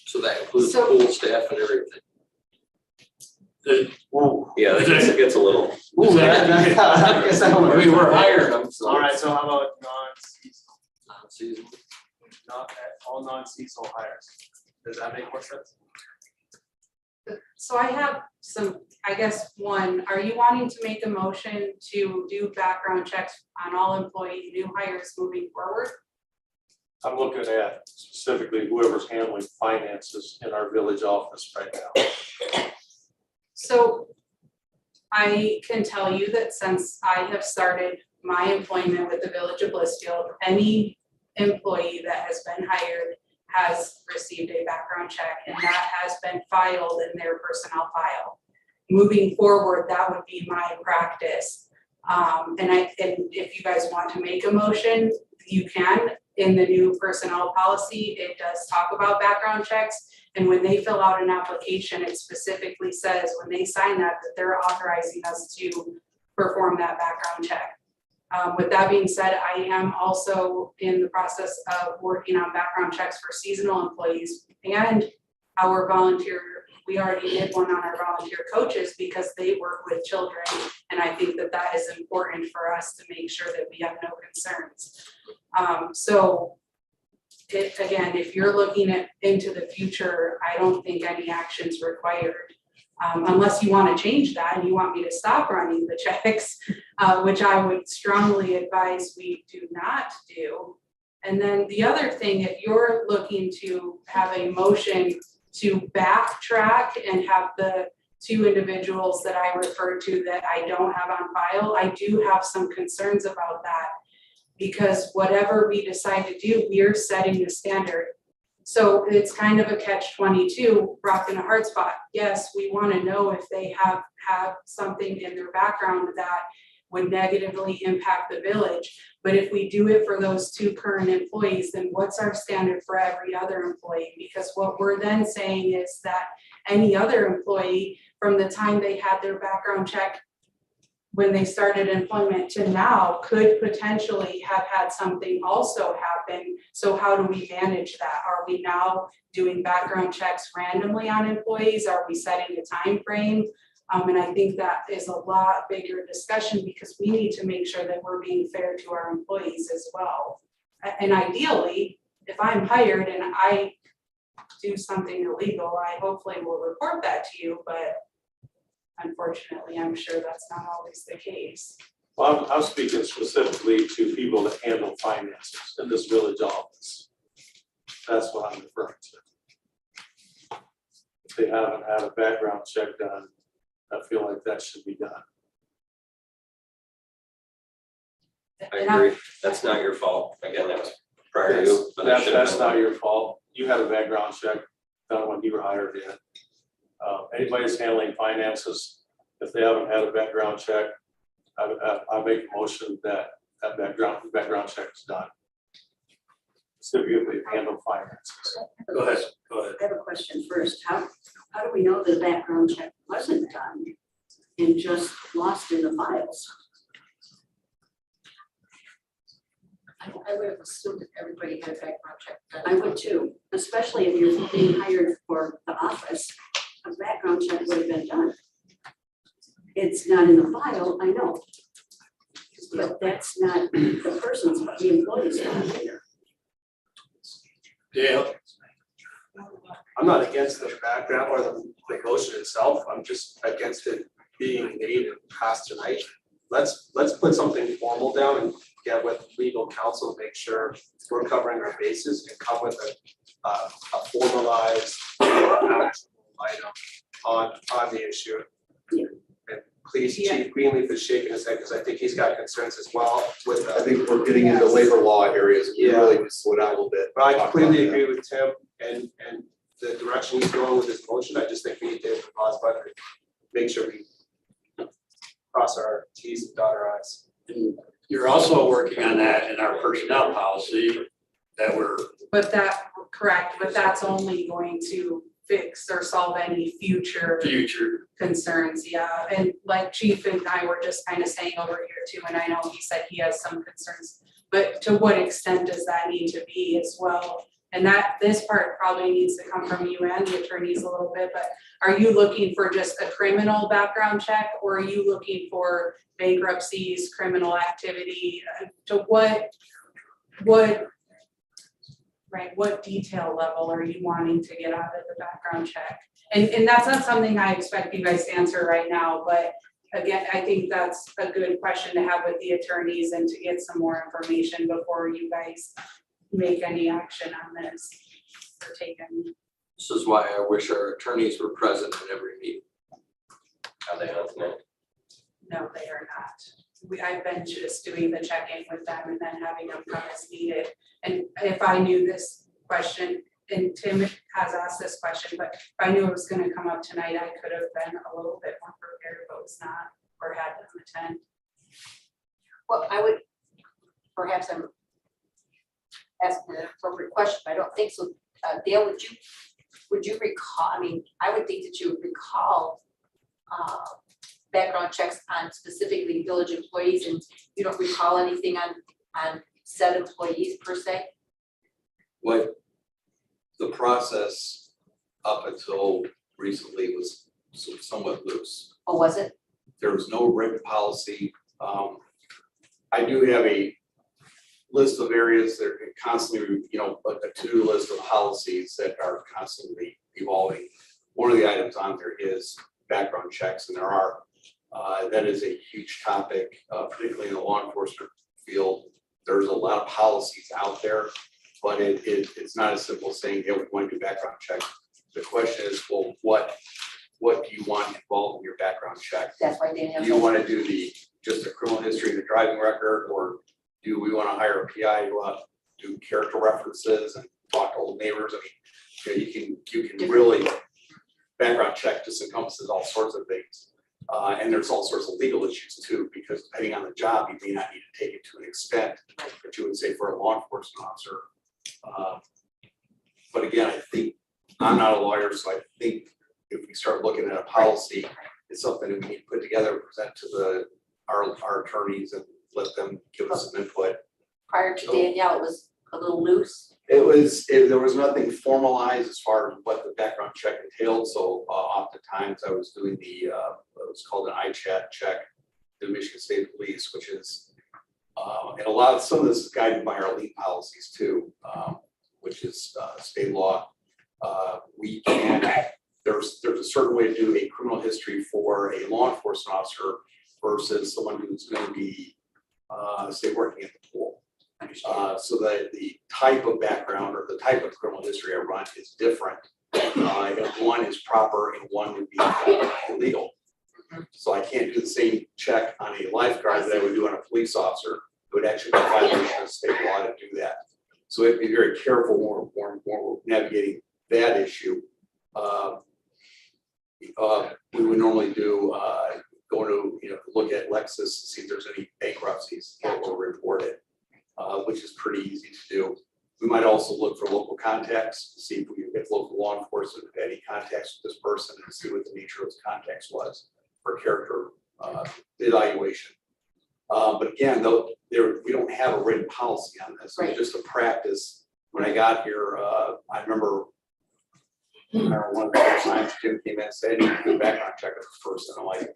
Speaker 10: So that includes
Speaker 6: So-
Speaker 10: pool staff and everything.
Speaker 13: Yeah, it gets a little.
Speaker 14: Ooh, I guess that would-
Speaker 10: We were hiring them, so.
Speaker 14: All right, so how about non-seasonal,
Speaker 10: Non-seasonal.
Speaker 14: all non-seasonal hires? Does that make more sense?
Speaker 6: So I have some, I guess, one, are you wanting to make a motion to do background checks on all employees, new hires moving forward?
Speaker 12: I'm looking at specifically whoever's handling finances in our village office right now.
Speaker 6: So I can tell you that since I have started my employment with the Village of Blissfield, any employee that has been hired has received a background check, and that has been filed in their personnel file. Moving forward, that would be my practice. And if you guys want to make a motion, you can. In the new personnel policy, it does talk about background checks. And when they fill out an application, it specifically says when they sign that they're authorizing us to perform that background check. With that being said, I am also in the process of working on background checks for seasonal employees and our volunteer. We already did one on our volunteer coaches because they work with children. And I think that that is important for us to make sure that we have no concerns. Again, if you're looking into the future, I don't think any action's required. Unless you want to change that and you want me to stop running the checks, which I would strongly advise we do not do. And then the other thing, if you're looking to have a motion to backtrack and have the two individuals that I referred to that I don't have on file, I do have some concerns about that. Because whatever we decide to do, we're setting the standard. So it's kind of a catch-22, rock and a hard spot. Yes, we want to know if they have something in their background that would negatively impact the village. But if we do it for those two current employees, then what's our standard for every other employee? Because what we're then saying is that any other employee from the time they had their background check when they started employment to now could potentially have had something also happen. So how do we manage that? Are we now doing background checks randomly on employees? Are we setting a time frame? And I think that is a lot bigger discussion because we need to make sure that we're being fair to our employees as well. And ideally, if I'm hired and I do something illegal, I hopefully will report that to you, but unfortunately, I'm sure that's not always the case.
Speaker 12: Well, I'm speaking specifically to people that handle finances in this village office. That's what I'm referring to. If they haven't had a background check done, I feel like that should be done.
Speaker 13: I agree, that's not your fault, again, that was prior to you. But that should have
Speaker 12: That's
Speaker 13: been-
Speaker 12: not your fault. You had a background check done when you were hired in. Anybody that's handling finances, if they haven't had a background check, I make a motion that background check is done. Specifically, if they handle finances.
Speaker 2: Go ahead, go ahead.
Speaker 11: I have a question first. How do we know the background check wasn't done and just lost in the files?
Speaker 5: I would have assumed that everybody had a background check done.
Speaker 11: I would too, especially if you're being hired for the office, a background check would have been done. It's not in the file, I know. But that's not the person's, the employee's fault either.
Speaker 2: Dale?
Speaker 14: I'm not against the background or the motion itself, I'm just against it being made and passed tonight. Let's put something formal down and get with legal counsel, make sure we're covering our bases and come with a formalized actionable item on the issue.
Speaker 11: Yeah.
Speaker 14: And please, Chief Greenleaf is shaking his head because I think he's got concerns as well with
Speaker 15: I think we're getting into labor law areas, we
Speaker 14: Yeah.
Speaker 15: really need to slow down a little bit.
Speaker 14: But I
Speaker 15: Talk
Speaker 14: completely
Speaker 15: about that.
Speaker 14: agree with Tim and the direction he's going with this motion. I just think we need to pause button and make sure we cross our T's and dot our I's.
Speaker 2: You're also working on that in our personnel policy that we're,
Speaker 6: Correct, but that's only going to fix or solve any future concerns, yeah. And like Chief and I were just kind of saying over here too, and I know he said he has some concerns, but to what extent does that need to be as well? And this part probably needs to come from you and the attorneys a little bit, but are you looking for just a criminal background check or are you looking for bankruptcies, criminal activity? To what detail level are you wanting to get out of the background check? And that's not something I expect you guys to answer right now, but again, I think that's a good question to have with the attorneys and to get some more information before you guys make any action on this or take any.
Speaker 10: This is why I wish our attorneys were present in every meeting.
Speaker 13: Are they on tonight?
Speaker 6: No, they are not. I've been just doing the check-in with them and then having them come as needed. And if I knew this question, and Tim has asked this question, but if I knew it was gonna come up tonight, I could have been a little bit more prepared, but was not, or had them attend.
Speaker 9: Well, I would, perhaps I'm asking an appropriate question, but I don't think so. Dale, would you recall, I mean, I would think that you would recall background checks on specifically village employees, and you don't recall anything on said employees per se?
Speaker 15: What the process up until recently was somewhat loose.
Speaker 9: Or was it?
Speaker 15: There was no written policy. I do have a list of areas that are constantly, a to-do list of policies that are constantly evolving. One of the items on there is background checks, and there are, that is a huge topic, particularly in the law enforcement field. There's a lot of policies out there, but it's not as simple as saying, yeah, we're going to do background check. The question is, well, what do you want involved in your background check?
Speaker 9: That's why Danielle.
Speaker 15: Do you want to do just the criminal history, the driving record, or do we want to hire a PI to do character references and talk to old neighbors? I mean, you can really, background check just encompasses all sorts of things. And there's all sorts of legal issues too, because depending on the job, you may not need to take it to an extent that you would say for a law enforcement officer. But again, I think, I'm not a lawyer, so I think if we start looking at a policy, it's something that we need to put together, present to our attorneys and let them give us some input.
Speaker 9: Prior to Danielle, it was a little loose.
Speaker 15: There was nothing formalized as far as what the background check entailed, so oftentimes I was doing it was called an iChat check, the Michigan State Police, which is, and some of this is guided by our lead policies too, which is state law. There's a certain way to do a criminal history for a law enforcement officer versus someone who's going to be, say, working at the pool. So that the type of background or the type of criminal history I run is different. If one is proper and one would be illegal. So I can't do the same check on a lifeguard that I would do on a police officer. It would actually be a violation of state law to do that. So we have to be very careful when we're navigating that issue. We would normally do go to look at Lexis to see if there's any bankruptcies that were reported, which is pretty easy to do. We might also look for local contacts, see if local law enforcement had any contacts with this person and see what the nature of those contacts was for character evaluation. But again, though, we don't have a written policy on this. It's just a practice. When I got here, I remember one of the first times Jim came in and said, "You need to do a background check of this person." I'm like,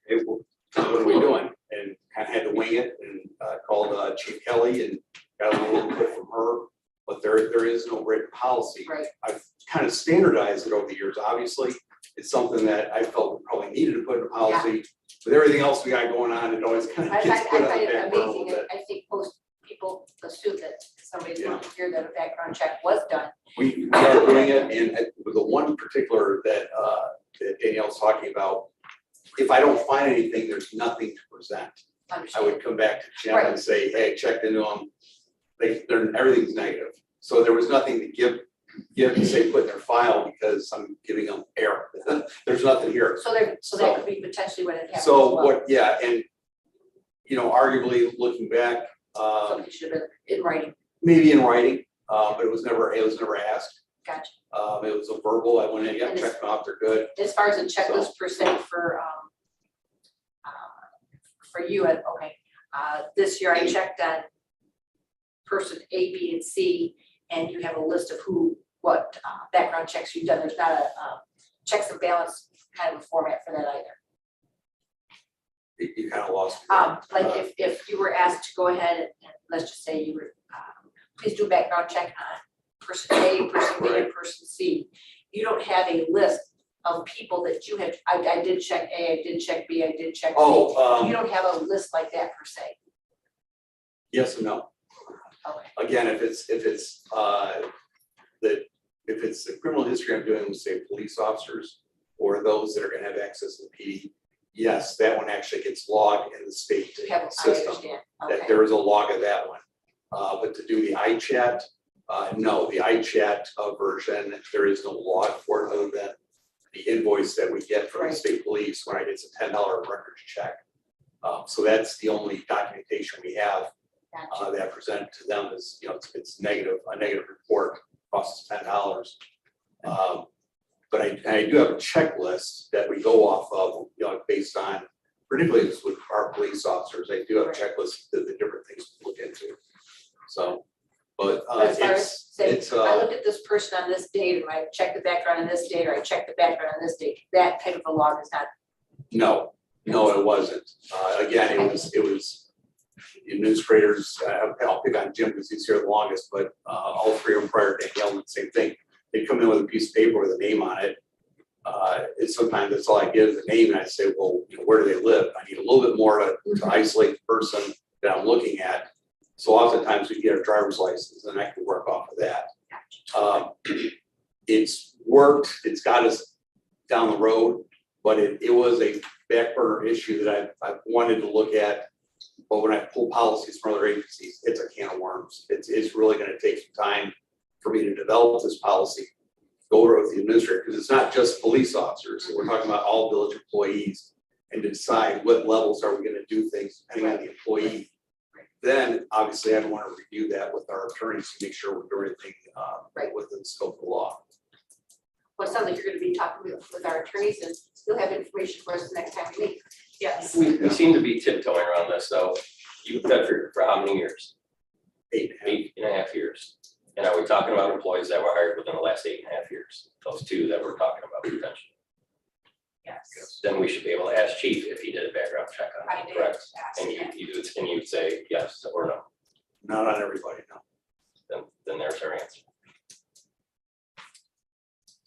Speaker 15: "Hey, well, what are we doing?" And kind of had to wing it and called Chief Kelly and got a little input from her. But there is no written policy.
Speaker 9: Right.
Speaker 15: I've kind of standardized it over the years. Obviously, it's something that I felt we probably needed to put in a policy. With everything else we got going on, it always kind
Speaker 9: I
Speaker 15: of gets put on
Speaker 9: find
Speaker 15: the
Speaker 9: it
Speaker 15: back burner a little
Speaker 9: amazing.
Speaker 15: bit.
Speaker 9: I think most people assume that somebody's going to hear that a background check was done.
Speaker 15: We are doing it, and with the one particular that Danielle's talking about, if I don't find anything, there's nothing to present. I would come back to Jim and say, "Hey, checked into them. Everything's negative." So there was nothing to give and say put in their file because I'm giving them error. There's nothing here.
Speaker 9: So that could be potentially what it happens.
Speaker 15: So and arguably looking back,
Speaker 9: Something should have been in writing.
Speaker 15: maybe in writing, but it was never asked.
Speaker 9: Gotcha.
Speaker 15: It was a verbal. I went in, checked them off, they're good.
Speaker 9: As far as a checklist per se for you, this year I checked on person A, B, and C, and you have a list of what background checks you've done. There's not a checks and balance kind of a format for that either.
Speaker 15: You kind of lost me.
Speaker 9: Like if you were asked to go ahead and let's just say you were, please do a background check on person A, person B, and person C. You don't have a list of people that you have, I did check A, I did check B, I did check C. You don't have a list like that per se.
Speaker 15: Yes and no.
Speaker 9: Okay.
Speaker 15: Again, if it's the criminal history I'm doing with, say, police officers or those that are going to have access to the PD, yes, that one actually gets logged in the state
Speaker 9: To have, I
Speaker 15: system.
Speaker 9: understand.
Speaker 15: That
Speaker 9: Okay.
Speaker 15: there is a log of that one. But to do the iChat, no, the iChat version, there is no log for it other than the invoice that we get from the state police when it's a $10 records check. So that's the only documentation we have that I present to them is, it's negative, a negative report, costs $10. But I do have a checklist that we go off of, based on, particularly with our police officers, I do have a checklist of the different things to look into. So, but
Speaker 9: As far as say,
Speaker 15: it's,
Speaker 9: I looked at this person on this date, and I checked the background on this date, or I checked the background on this date, that type of a log is not.
Speaker 15: no, it wasn't. Again, it was the administrators, I'll pick on Jim because he's here the longest, but all three of them prior to Danielle, the same thing. They come in with a piece of paper with a name on it. And sometimes that's all I give is a name, and I say, well, where do they live? I need a little bit more to isolate the person that I'm looking at. So oftentimes we get a driver's license, and I can work off of that. It's worked, it's got us down the road, but it was a back burner issue that I wanted to look at. But when I pull policies from other agencies, it's a can of worms. It's really gonna take some time for me to develop this policy, go over with the administrator, because it's not just police officers. We're talking about all village employees, and to decide what levels are we gonna do things depending on the employee. Then obviously I'd want to review that with our attorneys to make sure we're doing everything within the scope of the law.
Speaker 9: Well, it sounds like you're gonna be talking with our attorneys, and you'll have information for us the next time we meet.
Speaker 6: Yes.
Speaker 13: We seem to be tiptoeing around this, though. You've been for how many years? 8.5 years. And are we talking about employees that were hired within the last 8.5 years? Those two that we're talking about potentially.
Speaker 6: Yes.
Speaker 13: Then we should be able to ask chief if he did a background check on
Speaker 6: I
Speaker 13: it,
Speaker 6: did
Speaker 13: correct?
Speaker 6: ask
Speaker 13: And
Speaker 6: him.
Speaker 13: you'd say yes or no.
Speaker 15: Not on everybody, no.
Speaker 13: Then there's our answer.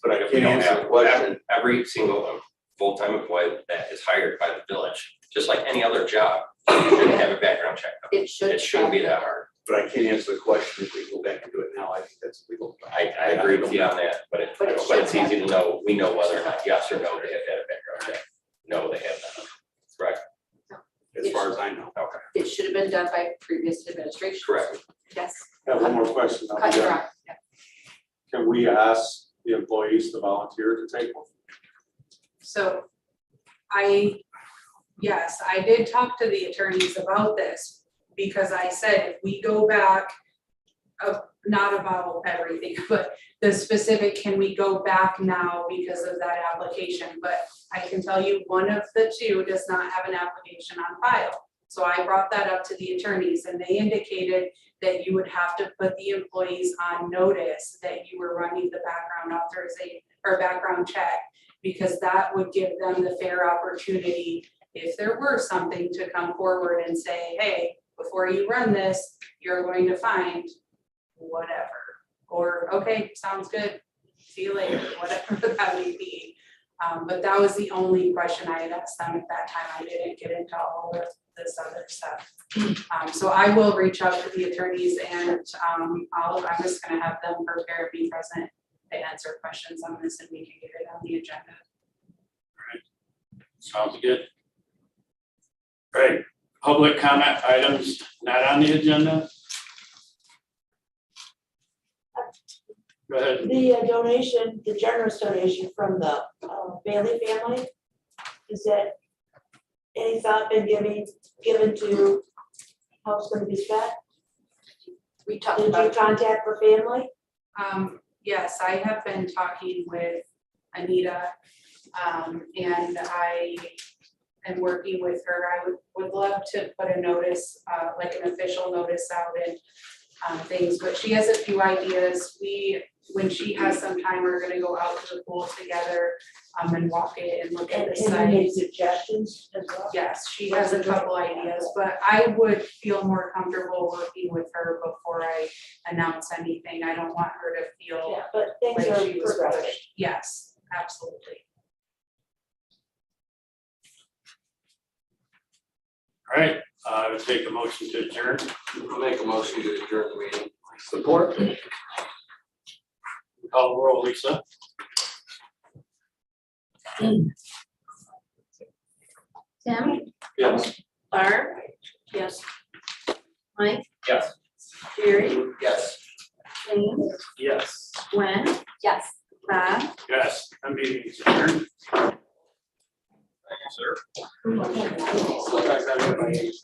Speaker 15: But I
Speaker 13: If we
Speaker 15: can't
Speaker 13: don't
Speaker 15: answer the
Speaker 13: have
Speaker 15: question.
Speaker 13: every single full-time employee that is hired by the village, just like any other job, should have a background check.
Speaker 9: It should.
Speaker 13: It shouldn't be that hard.
Speaker 15: But I can't answer the question if we go back and do it now. I think that's legal.
Speaker 13: I agree with you on that, but it's easy to know, we know whether or not yes or no, they have had a background check. No, they have not. Correct?
Speaker 15: As far as I know.
Speaker 13: Okay.
Speaker 9: It should have been done by previous administration.
Speaker 13: Correct.
Speaker 9: Yes.
Speaker 12: I have one more question.
Speaker 9: Cut you off. Yeah.
Speaker 12: Can we ask the employees to volunteer to take one?
Speaker 6: So yes, I did talk to the attorneys about this, because I said, if we go back, not about everything, but the specific, can we go back now because of that application? But I can tell you, one of the two does not have an application on file. So I brought that up to the attorneys, and they indicated that you would have to put the employees on notice that you were running the background authorization or background check, because that would give them the fair opportunity, if there were something, to come forward and say, hey, before you run this, you're going to find whatever. Or, okay, sounds good, see you later, whatever that may be. But that was the only question I had asked them at that time. I didn't get into all of this other stuff. So I will reach out to the attorneys, and I'm just gonna have them prepare, be present to answer questions on this, and we can get it on the agenda.
Speaker 2: Sounds good. All right, public comment items not on the agenda? Go ahead.
Speaker 5: The donation, the generous donation from the Bailey family, is that any thought been given to how it's gonna be spent?
Speaker 9: We talked
Speaker 5: Did you
Speaker 9: about.
Speaker 5: contact her family?
Speaker 6: Yes, I have been talking with Anita, and I am working with her. I would love to put a notice, like an official notice out and things, but she has a few ideas. When she has some time, we're gonna go out to the pool together and walk it and look at the
Speaker 5: And you made
Speaker 6: site.
Speaker 5: suggestions as well?
Speaker 6: Yes, she has a couple ideas, but I would feel more comfortable working with her before I announce anything. I don't want her to feel
Speaker 5: Yeah, but things
Speaker 6: like
Speaker 5: are
Speaker 6: she was
Speaker 5: progressing.
Speaker 6: rushed. Yes, absolutely.
Speaker 2: All right, I would take a motion to adjourn.
Speaker 10: I'll make a motion to adjourn the meeting.
Speaker 2: Support. Call the roll, Lisa.
Speaker 11: Tim?
Speaker 2: Yes.
Speaker 11: Barb? Yes. Mike?
Speaker 10: Yes.
Speaker 11: Jerry,
Speaker 10: Yes.
Speaker 11: James,
Speaker 2: Yes.
Speaker 11: Gwen,
Speaker 1: Yes.
Speaker 11: Bob,
Speaker 2: Yes, I'm meeting adjourned.
Speaker 10: Thank you, sir.
Speaker 14: Sometimes I have my age.